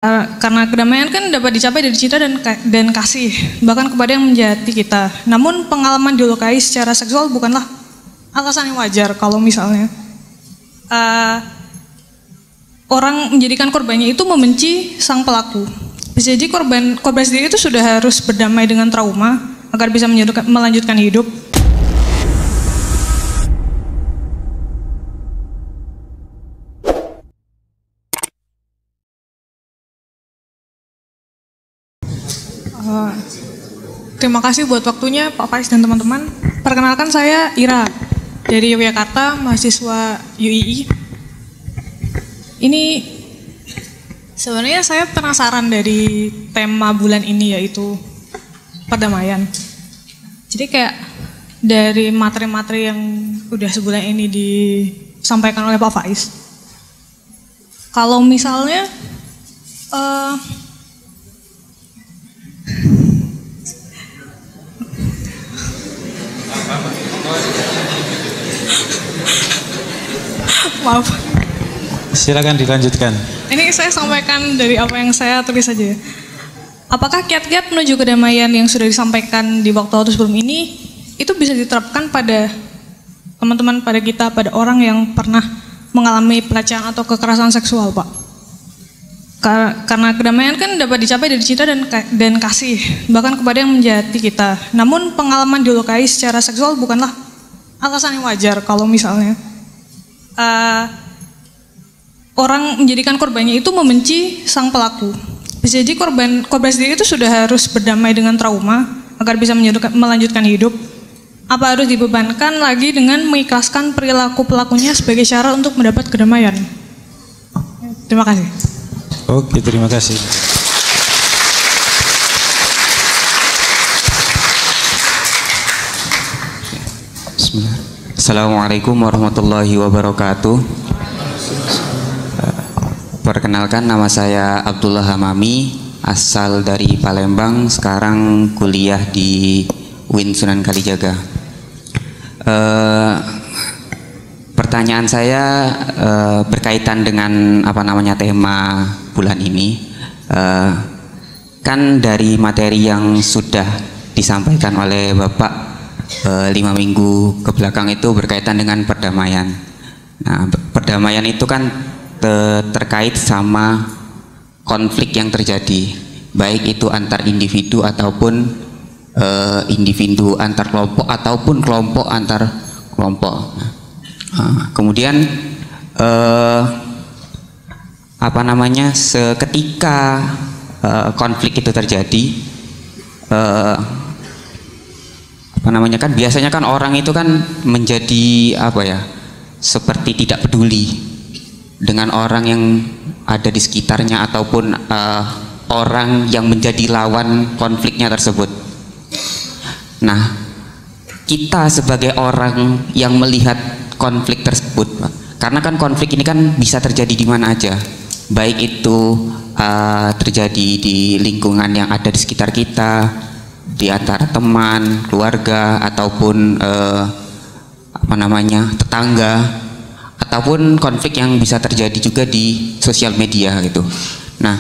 Karena kedamaian kan dapat dicapai dari cinta dan kasih, bahkan kepada yang menjati kita. Namun pengalaman dilukai secara seksual bukanlah alasan yang wajar kalau misalnya orang menjadikan korbannya itu membenci sang pelaku. Bisa jadi korban sendiri itu sudah harus berdamai dengan trauma agar bisa melanjutkan hidup. Terima kasih buat waktunya Pak Faiz dan teman-teman. Perkenalkan, saya Ira dari Yogyakarta, mahasiswa UII. Ini sebenarnya saya penasaran dari tema bulan ini, yaitu perdamaian. Jadi kayak dari materi-materi yang udah sebulan ini disampaikan oleh Pak Faiz, kalau misalnya maaf, silakan dilanjutkan. Ini saya sampaikan dari apa yang saya tulis saja. Apakah kiat-kiat menuju kedamaian yang sudah disampaikan di waktu sebelum ini itu bisa diterapkan pada teman-teman, pada kita, pada orang yang pernah mengalami pelecehan atau kekerasan seksual, Pak? Karena kedamaian kan dapat dicapai dari cinta dan kasih, bahkan kepada yang menjati kita. Namun pengalaman dilukai secara seksual bukanlah alasan yang wajar kalau misalnya orang menjadikan korbannya itu membenci sang pelaku. Bisa jadi korban sendiri itu sudah harus berdamai dengan trauma agar bisa melanjutkan hidup. Apa harus dibebankan lagi dengan mengikhlaskan perilaku pelakunya sebagai cara untuk mendapat kedamaian? Terima kasih. Oke, terima kasih. Bismillah. Assalamualaikum warahmatullahi wabarakatuh. Perkenalkan, nama saya Abdullah Hamami, asal dari Palembang, sekarang kuliah di UIN Sunan Kalijaga. Pertanyaan saya berkaitan dengan tema bulan ini. Kan dari materi yang sudah disampaikan oleh Bapak 5 minggu ke belakang itu berkaitan dengan perdamaian. Nah, perdamaian itu kan terkait sama konflik yang terjadi, baik itu antar individu ataupun individu antar kelompok ataupun kelompok antar kelompok. Kemudian seketika konflik itu terjadi, kan biasanya kan orang itu kan menjadi seperti tidak peduli dengan orang yang ada di sekitarnya ataupun orang yang menjadi lawan konfliknya tersebut. Nah, kita sebagai orang yang melihat konflik tersebut, karena kan konflik ini kan bisa terjadi di mana aja, baik itu terjadi di lingkungan yang ada di sekitar kita, di antara teman, keluarga, ataupun tetangga, ataupun konflik yang bisa terjadi juga di sosial media gitu. Nah,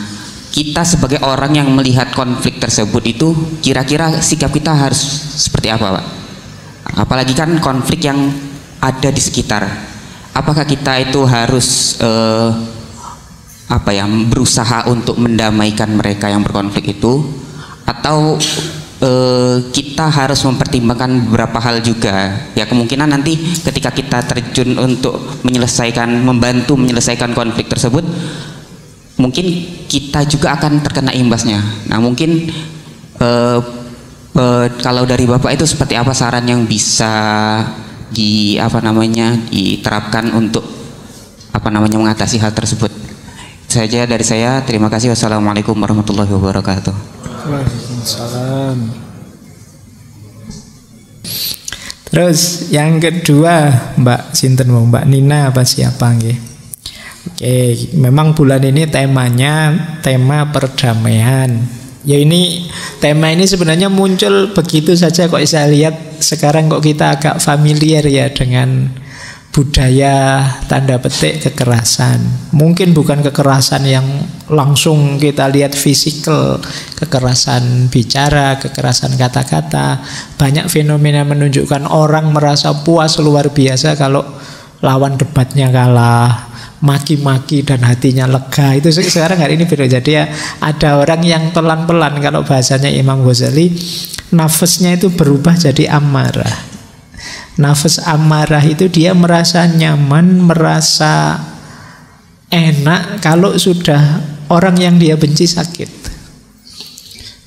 kita sebagai orang yang melihat konflik tersebut itu kira-kira sikap kita harus seperti apa, Pak? Apalagi kan konflik yang ada di sekitar. Apakah kita itu harus berusaha untuk mendamaikan mereka yang berkonflik itu, atau kita harus mempertimbangkan beberapa hal juga? Ya, kemungkinan nanti ketika kita terjun untuk membantu menyelesaikan konflik tersebut, mungkin kita juga akan terkena imbasnya. Nah, mungkin kalau dari Bapak itu seperti apa saran yang bisa diterapkan untuk mengatasi hal tersebut? Saja dari saya, terima kasih. Wassalamualaikum warahmatullahi wabarakatuh. Waalaikumsalam. Terus yang kedua, Mbak Sinten, Mbak Nina apa siapa nggih? Oke, memang bulan ini temanya tema perdamaian. Ya, tema ini sebenarnya muncul begitu saja kok, saya lihat sekarang kok kita agak familiar ya dengan budaya tanda petik kekerasan. Mungkin bukan kekerasan yang langsung kita lihat fisikal, kekerasan bicara, kekerasan kata-kata. Banyak fenomena menunjukkan orang merasa puas luar biasa kalau lawan debatnya kalah, maki-maki dan hatinya lega. Itu sekarang hari ini beda. Jadi ya, ada orang yang pelan-pelan, kalau bahasanya Imam Ghazali, nafasnya itu berubah jadi amarah. Nafas amarah itu dia merasa nyaman, merasa enak kalau sudah orang yang dia benci sakit.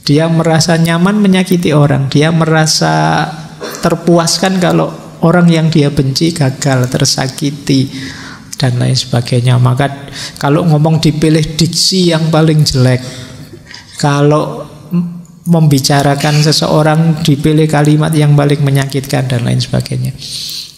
Dia merasa nyaman menyakiti orang. Dia merasa terpuaskan kalau orang yang dia benci gagal, tersakiti, dan lain sebagainya. Maka kalau ngomong dipilih diksi yang paling jelek, kalau membicarakan seseorang dipilih kalimat yang paling menyakitkan dan lain sebagainya.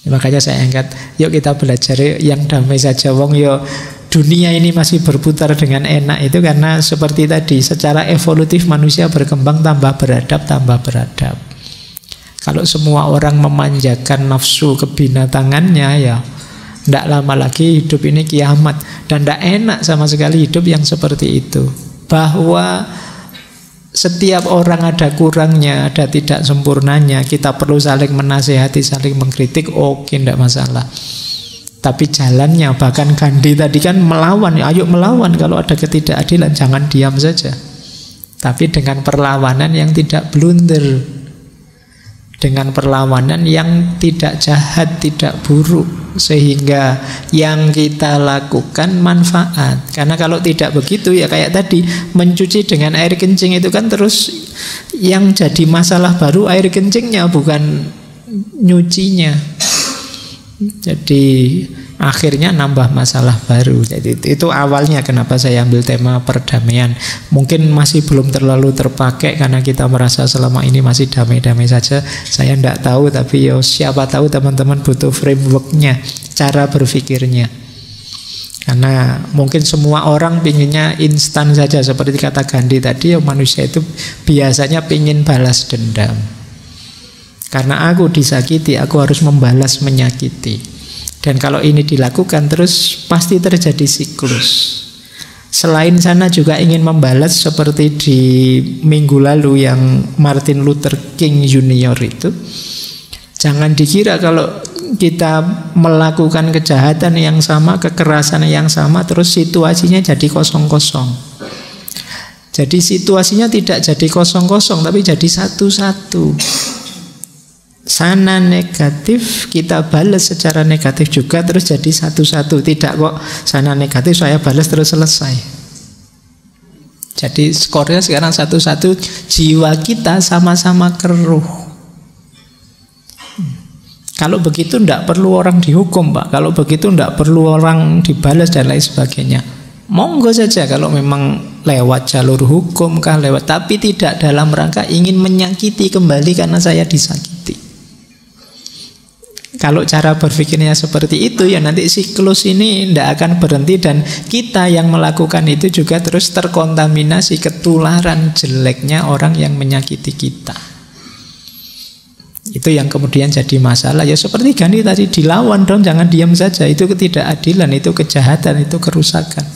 Makanya saya angkat, yuk kita belajar yang damai saja. Wong yo dunia ini masih berputar dengan enak itu karena seperti tadi, secara evolutif manusia berkembang tambah beradab. Kalau semua orang memanjakan nafsu kebinatangannya, ya tidak lama lagi hidup ini kiamat. Dan tidak enak sama sekali hidup yang seperti itu. Bahwa setiap orang ada kurangnya, ada tidak sempurnanya. Kita perlu saling menasehati, saling mengkritik, oke, tidak masalah. Tapi jalannya, bahkan Gandhi tadi kan melawan, ayo melawan kalau ada ketidakadilan, jangan diam saja. Tapi dengan perlawanan yang tidak blunder, dengan perlawanan yang tidak jahat, tidak buruk, sehingga yang kita lakukan manfaat. Karena kalau tidak begitu, ya kayak tadi, mencuci dengan air kencing itu kan terus yang jadi masalah baru air kencingnya, bukan nyucinya. Jadi akhirnya nambah masalah baru. Jadi itu awalnya kenapa saya ambil tema perdamaian. Mungkin masih belum terlalu terpakai karena kita merasa selama ini masih damai-damai saja. Saya tidak tahu, tapi ya siapa tahu teman-teman butuh frameworknya, cara berpikirnya. Karena mungkin semua orang pinginnya instan saja. Seperti kata Gandhi tadi, ya manusia itu biasanya pingin balas dendam. Karena aku disakiti, aku harus membalas menyakiti. Dan kalau ini dilakukan terus pasti terjadi siklus. Selain sana juga ingin membalas seperti di minggu lalu yang Martin Luther King Junior itu. Jangan dikira kalau kita melakukan kejahatan yang sama, kekerasan yang sama, terus situasinya jadi kosong-kosong. Jadi situasinya tidak jadi kosong-kosong, tapi jadi satu-satu. Sana negatif, kita balas secara negatif juga, terus jadi satu-satu. Tidak kok sana negatif saya balas terus selesai. Jadi skornya sekarang satu-satu. Jiwa kita sama-sama keruh. Kalau begitu tidak perlu orang dihukum, Pak. Kalau begitu tidak perlu orang dibalas dan lain sebagainya. Monggo saja kalau memang lewat jalur hukum kah lewat, tapi tidak dalam rangka ingin menyakiti kembali karena saya disakiti. Kalau cara berpikirnya seperti itu, ya nanti siklus ini tidak akan berhenti. Dan kita yang melakukan itu juga terus terkontaminasi ketularan jeleknya orang yang menyakiti kita. Itu yang kemudian jadi masalah. Ya seperti Gandhi tadi, dilawan dong, jangan diam saja. Itu ketidakadilan, itu kejahatan, itu kerusakan.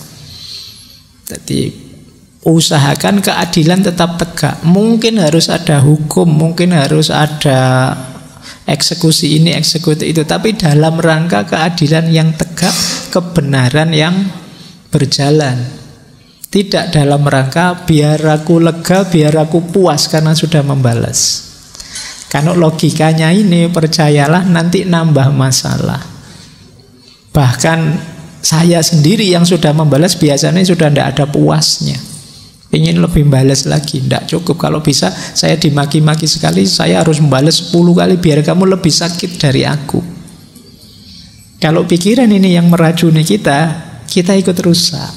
Jadi usahakan keadilan tetap tegak. Mungkin harus ada hukum, mungkin harus ada eksekusi ini, eksekusi itu, tapi dalam rangka keadilan yang tegak, kebenaran yang berjalan. Tidak dalam rangka biar aku lega, biar aku puas karena sudah membalas. Karena logikanya ini, percayalah, nanti nambah masalah. Bahkan saya sendiri yang sudah membalas biasanya sudah tidak ada puasnya. Ingin lebih balas lagi, tidak cukup. Kalau bisa saya dimaki-maki sekali, saya harus membalas 10 kali biar kamu lebih sakit dari aku. Kalau pikiran ini yang meracuni kita ikut rusak.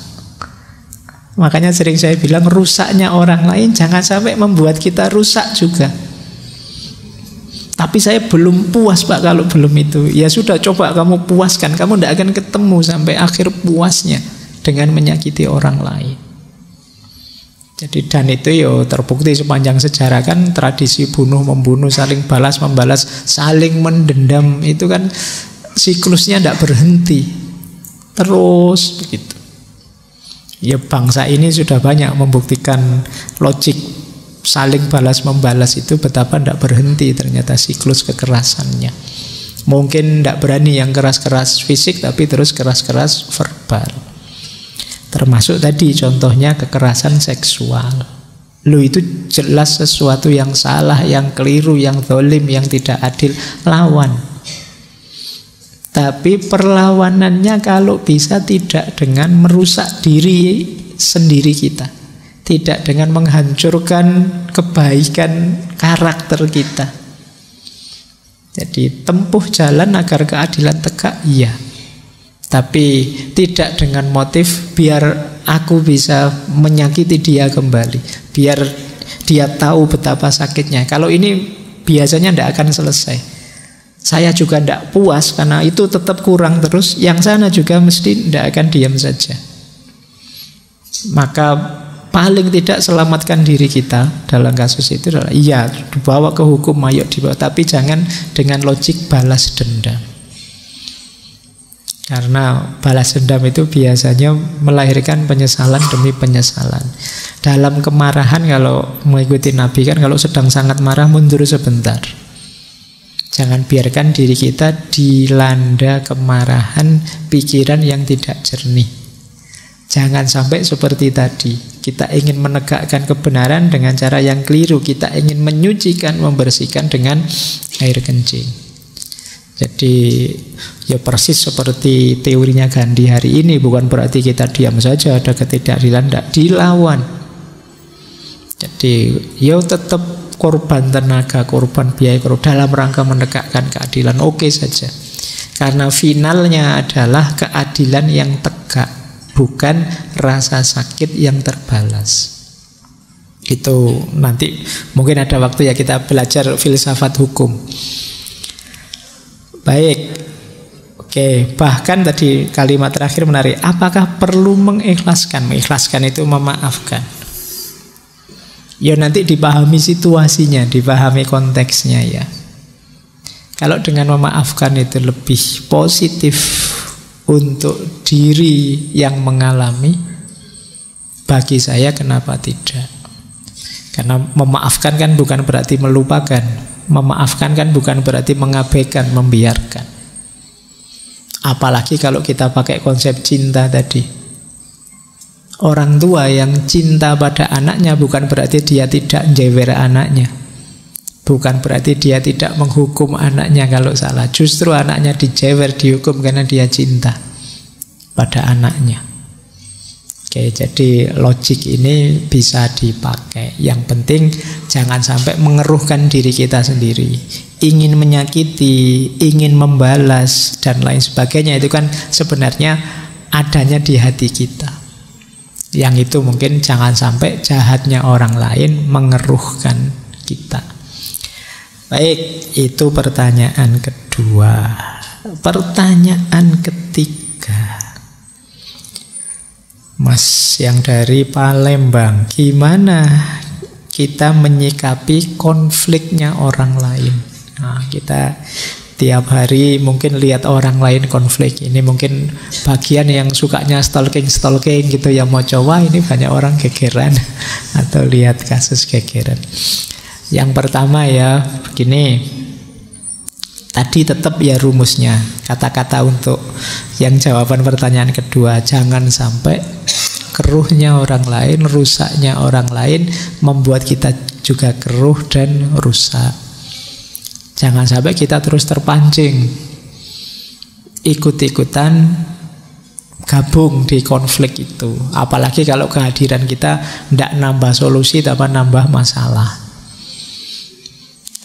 Makanya sering saya bilang, rusaknya orang lain jangan sampai membuat kita rusak juga. Tapi saya belum puas, Pak, kalau belum itu. Ya sudah, coba kamu puaskan. Kamu tidak akan ketemu sampai akhir puasnya dengan menyakiti orang lain. Jadi dan itu yo terbukti sepanjang sejarah kan, tradisi bunuh membunuh, saling balas membalas, saling mendendam itu kan siklusnya tidak berhenti, terus begitu. Ya bangsa ini sudah banyak membuktikan logik saling balas membalas itu betapa tidak berhenti ternyata siklus kekerasannya. Mungkin tidak berani yang keras-keras fisik, tapi terus keras-keras verbal. Termasuk tadi contohnya kekerasan seksual. Lu itu jelas sesuatu yang salah, yang keliru, yang zalim, yang tidak adil, lawan. Tapi perlawanannya kalau bisa tidak dengan merusak diri sendiri kita, tidak dengan menghancurkan kebaikan karakter kita. Jadi tempuh jalan agar keadilan tegak, iya. Tapi tidak dengan motif biar aku bisa menyakiti dia kembali, biar dia tahu betapa sakitnya. Kalau ini biasanya tidak akan selesai. Saya juga tidak puas karena itu tetap kurang terus. Yang sana juga mesti tidak akan diam saja. Maka paling tidak selamatkan diri kita dalam kasus itu adalah iya, dibawa ke hukum, ayo dibawa, tapi jangan dengan logik balas dendam. Karena balas dendam itu biasanya melahirkan penyesalan demi penyesalan. Dalam kemarahan, kalau mengikuti Nabi kan, kalau sedang sangat marah mundur sebentar. Jangan biarkan diri kita dilanda kemarahan, pikiran yang tidak jernih. Jangan sampai seperti tadi, kita ingin menegakkan kebenaran dengan cara yang keliru. Kita ingin menyucikan, membersihkan dengan air kencing. Jadi ya persis seperti teorinya Gandhi hari ini. Bukan berarti kita diam saja, ada ketidakadilan, tidak, dilawan. Jadi ya tetap korban tenaga, korban biaya, dalam rangka menegakkan keadilan, oke saja. Karena finalnya adalah keadilan yang tegak, bukan rasa sakit yang terbalas. Itu nanti mungkin ada waktu ya kita belajar filsafat hukum. Baik. Oke, bahkan tadi kalimat terakhir menarik. Apakah perlu mengikhlaskan? Mengikhlaskan itu memaafkan. Ya nanti dipahami situasinya, dipahami konteksnya ya. Kalau dengan memaafkan itu lebih positif untuk diri yang mengalami, bagi saya kenapa tidak? Karena memaafkan kan bukan berarti melupakan. Memaafkan kan bukan berarti mengabaikan, membiarkan. Apalagi kalau kita pakai konsep cinta tadi. Orang tua yang cinta pada anaknya bukan berarti dia tidak jewer anaknya. Bukan berarti dia tidak menghukum anaknya kalau salah. Justru anaknya dijewer, dihukum karena dia cinta pada anaknya. Oke, jadi logik ini bisa dipakai. Yang penting jangan sampai mengeruhkan diri kita sendiri. Ingin menyakiti, ingin membalas, dan lain sebagainya. Itu kan sebenarnya adanya di hati kita. Yang itu mungkin jangan sampai jahatnya orang lain mengeruhkan kita. Baik, itu pertanyaan kedua. Pertanyaan ketiga, Mas yang dari Palembang, gimana kita menyikapi konfliknya orang lain? Nah, kita tiap hari mungkin lihat orang lain konflik. Ini mungkin bagian yang sukanya stalking gitu ya, mau coba ini banyak orang gegeran atau lihat kasus gegeran. Yang pertama ya begini, tadi tetap ya rumusnya, kata-kata untuk yang jawaban pertanyaan kedua, jangan sampai keruhnya orang lain, rusaknya orang lain membuat kita juga keruh dan rusak. Jangan sampai kita terus terpancing ikut-ikutan gabung di konflik itu. Apalagi kalau kehadiran kita tidak nambah solusi, tapi nambah masalah.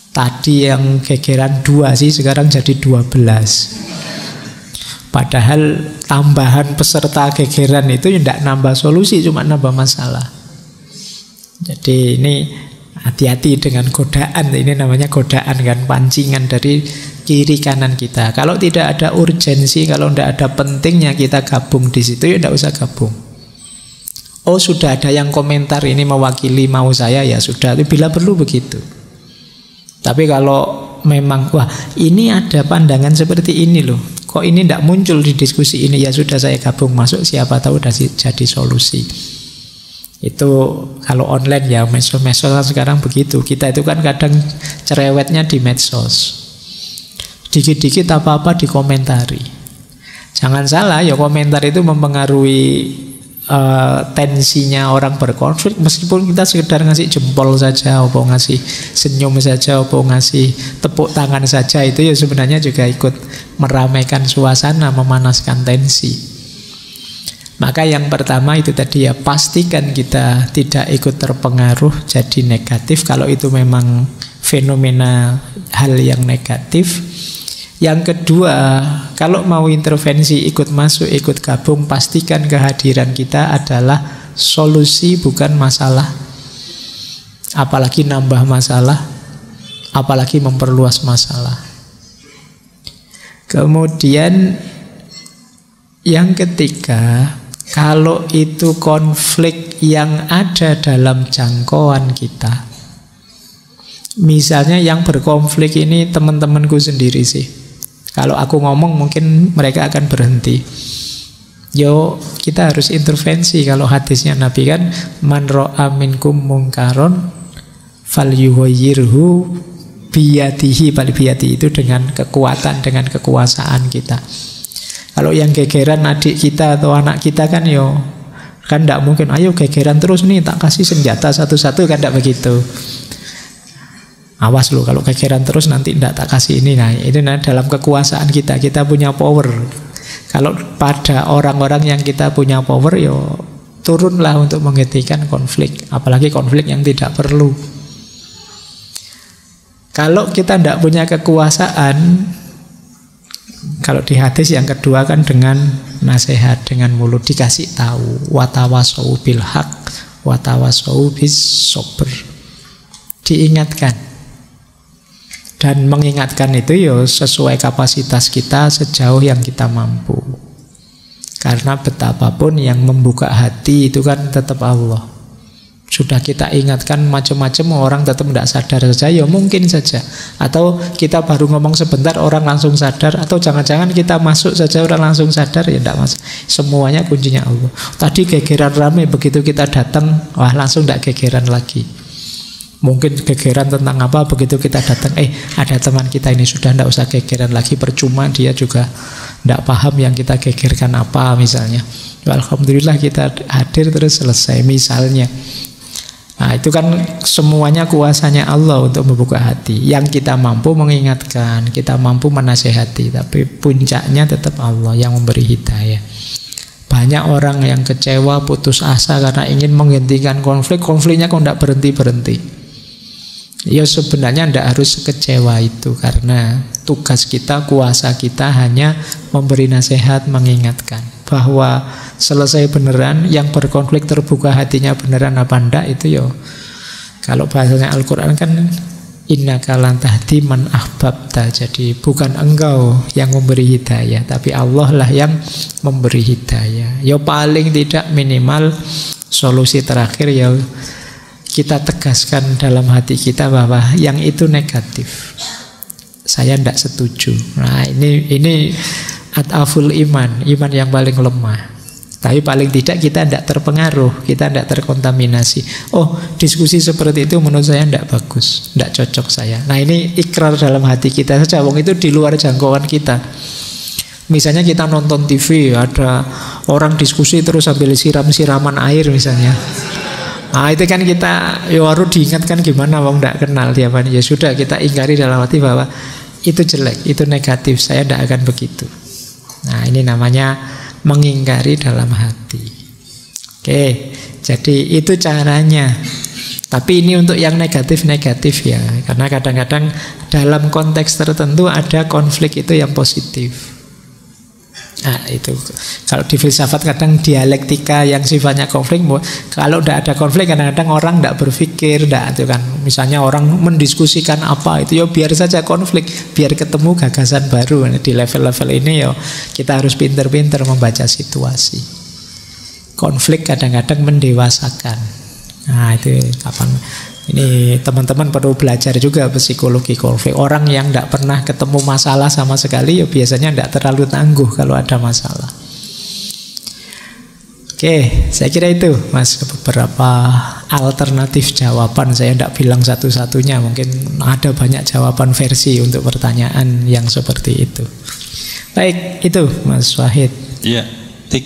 Tadi yang gegeran 2 sih, sekarang jadi 12. Padahal tambahan peserta gegeran itu tidak nambah solusi, cuma nambah masalah. Jadi ini hati-hati dengan godaan. Ini namanya godaan kan, pancingan dari kiri kanan kita. Kalau tidak ada urgensi, kalau tidak ada pentingnya kita gabung di situ, ya tidak usah gabung. Oh sudah ada yang komentar ini mewakili mau saya, ya sudah, bila perlu begitu. Tapi kalau memang wah ini ada pandangan seperti ini loh, kok ini tidak muncul di diskusi ini, ya sudah saya gabung masuk, siapa tahu udah jadi solusi. Itu kalau online ya, medsos kan sekarang begitu. Kita itu kan kadang cerewetnya di medsos, dikit-dikit apa-apa dikomentari. Jangan salah ya, komentar itu mempengaruhi tensinya orang berkonflik. Meskipun kita sekedar ngasih jempol saja, atau ngasih senyum saja, atau ngasih tepuk tangan saja, itu ya sebenarnya juga ikut meramaikan suasana, memanaskan tensi. Maka yang pertama itu tadi ya, pastikan kita tidak ikut terpengaruh jadi negatif kalau itu memang fenomena hal yang negatif. Yang kedua, kalau mau intervensi, ikut masuk, ikut gabung, pastikan kehadiran kita adalah solusi bukan masalah. Apalagi nambah masalah, apalagi memperluas masalah. Kemudian yang ketiga, kalau itu konflik yang ada dalam jangkauan kita, misalnya yang berkonflik ini teman-temanku sendiri sih, kalau aku ngomong mungkin mereka akan berhenti. Yo, kita harus intervensi. Kalau hadisnya Nabi kan, man ra'a minkum mungkaron falyughayyirhu biyadihi, biyadihi itu dengan kekuatan, dengan kekuasaan kita. Kalau yang gegeran adik kita atau anak kita kan yo, kan tidak mungkin ayo gegeran terus nih, tak kasih senjata satu-satu, kan tidak begitu. Awas lo, kalau gegeran terus nanti tidak tak kasih ini. Nah, itu dalam kekuasaan kita, kita punya power. Kalau pada orang-orang yang kita punya power, yo turunlah untuk menghentikan konflik, apalagi konflik yang tidak perlu. Kalau kita tidak punya kekuasaan, kalau di hadis yang kedua kan dengan nasihat, dengan mulut, dikasih tahu, watawasau bil haq, watawasau bis sabr, diingatkan. Dan mengingatkan itu ya sesuai kapasitas kita, sejauh yang kita mampu. Karena betapapun yang membuka hati itu kan tetap Allah. Sudah kita ingatkan macam-macam, orang tetap tidak sadar saja, ya mungkin saja. Atau kita baru ngomong sebentar, orang langsung sadar. Atau jangan-jangan kita masuk saja, orang langsung sadar, ya tidak masuk. Semuanya kuncinya Allah. Tadi gegeran rame, begitu kita datang, wah langsung tidak gegeran lagi. Mungkin gegeran tentang apa, begitu kita datang, ada teman kita ini, sudah tidak usah gegeran lagi, percuma, dia juga tidak paham yang kita gegerkan apa misalnya. Alhamdulillah kita hadir terus selesai misalnya. Nah itu kan semuanya kuasanya Allah untuk membuka hati. Yang kita mampu mengingatkan, kita mampu menasehati, tapi puncaknya tetap Allah yang memberi hidayah. Banyak orang yang kecewa, putus asa karena ingin menghentikan konflik, konfliknya kok tidak berhenti-berhenti. Ya sebenarnya tidak harus kecewa itu, karena tugas kita, kuasa kita hanya memberi nasihat, mengingatkan bahwa selesai beneran, yang berkonflik terbuka hatinya beneran apa enggak, itu yo. Kalau bahasanya Al-Quran kan innaka lan tahdi man ahbabta, jadi bukan engkau yang memberi hidayah, tapi Allah lah yang memberi hidayah. Ya paling tidak minimal solusi terakhir ya kita tegaskan dalam hati kita bahwa yang itu negatif, saya tidak setuju. Nah ini adaful iman yang paling lemah. Tapi paling tidak kita tidak terpengaruh, kita tidak terkontaminasi. Oh, diskusi seperti itu menurut saya tidak bagus, tidak cocok saya. Nah ini ikrar dalam hati kita saja, wong itu di luar jangkauan kita. Misalnya kita nonton TV, ada orang diskusi terus sambil siram-siraman air misalnya. Nah itu kan kita ya harus diingatkan, gimana wong tidak kenal tiap hari. Ya sudah, kita ingkari dalam hati bahwa itu jelek, itu negatif, saya tidak akan begitu. Nah ini namanya mengingkari dalam hati. Oke, jadi itu caranya. Tapi ini untuk yang negatif-negatif ya, karena kadang-kadang dalam konteks tertentu ada konflik itu yang positif. Nah itu kalau di filsafat kadang dialektika yang sifatnya konflik. Kalau tidak ada konflik kadang-kadang orang tidak berpikir, tidak itu kan. Misalnya orang mendiskusikan apa itu ya biar saja konflik, biar ketemu gagasan baru. Di level-level ini ya kita harus pinter-pinter membaca situasi. Konflik kadang-kadang mendewasakan. Nah itu kapan Ini teman-teman perlu belajar juga psikologi konflik. Orang yang tidak pernah ketemu masalah sama sekali, ya biasanya tidak terlalu tangguh kalau ada masalah. Oke, saya kira itu Mas, beberapa alternatif jawaban. Saya tidak bilang satu-satunya, mungkin ada banyak jawaban versi untuk pertanyaan yang seperti itu. Baik, itu Mas Wahid. Iya, 3